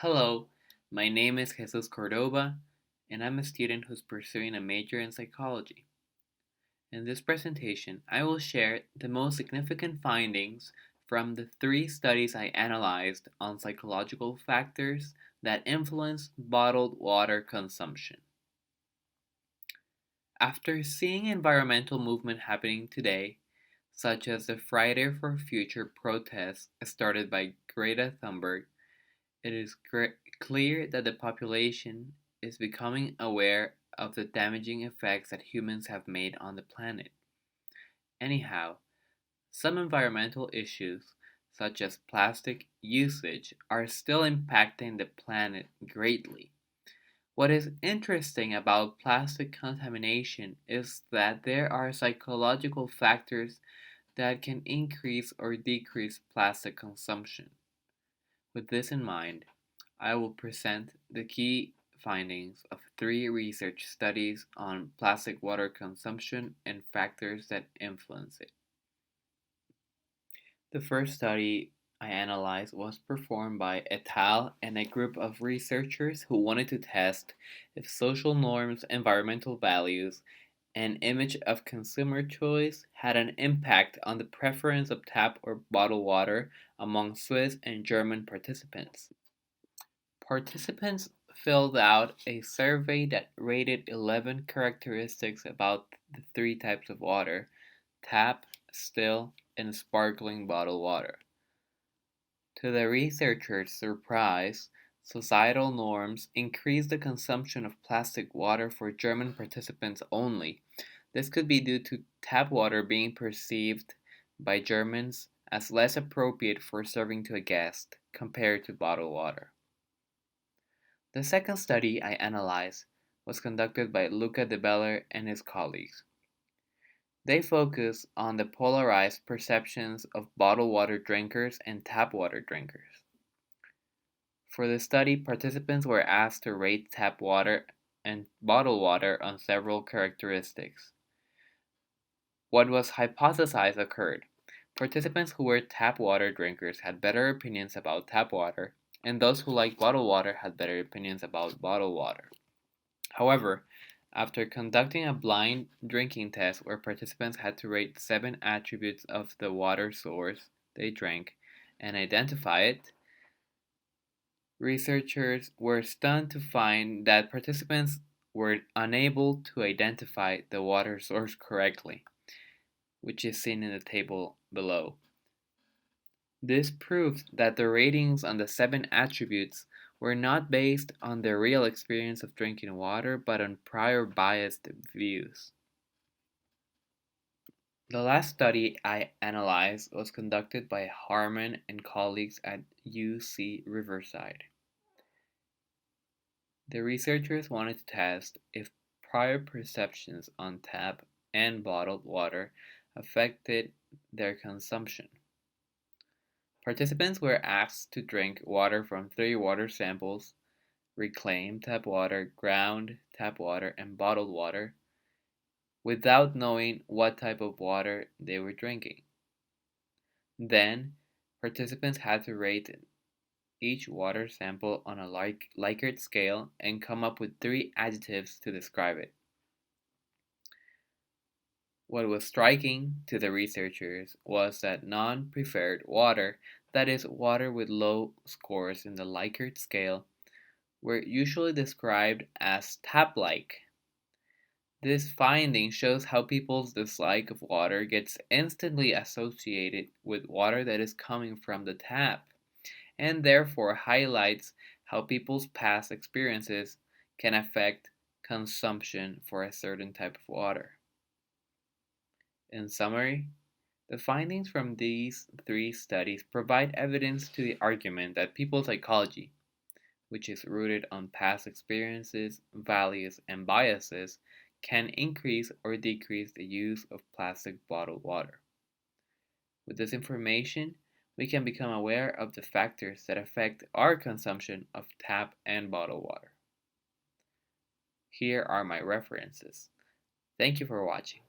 Hello, my name is Jesus Cordoba, and I'm a student who's pursuing a major in psychology. In this presentation, I will share the most significant findings from the three studies I analyzed on psychological factors that influence bottled water consumption. After seeing environmental movement happening today, such as the Friday for Future protests started by Greta Thunberg, it is clear that the population is becoming aware of the damaging effects that humans have made on the planet. Anyhow, some environmental issues, such as plastic usage, are still impacting the planet greatly. What is interesting about plastic contamination is that there are psychological factors that can increase or decrease plastic consumption. With this in mind, I will present the key findings of three research studies on plastic water consumption and factors that influence it. The first study I analyzed was performed by et al. And a group of researchers who wanted to test if social norms, environmental values, and image of consumer choice had an impact on the preference of tap or bottled water among Swiss and German participants. Participants filled out a survey that rated 11 characteristics about the three types of water: tap, still, and sparkling bottled water. To the researchers' surprise, societal norms increased the consumption of plastic water for German participants only. This could be due to tap water being perceived by Germans as less appropriate for serving to a guest compared to bottled water. The second study I analyzed was conducted by Luca De Beller and his colleagues. They focus on the polarized perceptions of bottled water drinkers and tap water drinkers. For the study, participants were asked to rate tap water and bottled water on several characteristics. What was hypothesized occurred. Participants who were tap water drinkers had better opinions about tap water, and those who liked bottled water had better opinions about bottled water. However, after conducting a blind drinking test where participants had to rate 7 attributes of the water source they drank and identify it, researchers were stunned to find that participants were unable to identify the water source correctly, which is seen in the table below. This proved that the ratings on the 7 attributes were not based on their real experience of drinking water, but on prior biased views. The last study I analyzed was conducted by Harmon and colleagues at UC Riverside. The researchers wanted to test if prior perceptions on tap and bottled water affected their consumption. Participants were asked to drink water from 3 water samples: reclaimed tap water, ground tap water, and bottled water, without knowing what type of water they were drinking. Then, participants had to rate each water sample on a Likert scale and come up with 3 adjectives to describe it. What was striking to the researchers was that non-preferred water, that is, water with low scores in the Likert scale, were usually described as tap-like. This finding shows how people's dislike of water gets instantly associated with water that is coming from the tap, and therefore highlights how people's past experiences can affect consumption for a certain type of water. In summary, the findings from these 3 studies provide evidence to the argument that people's psychology, which is rooted on past experiences, values, and biases, can increase or decrease the use of plastic bottled water. With this information, we can become aware of the factors that affect our consumption of tap and bottled water. Here are my references. Thank you for watching.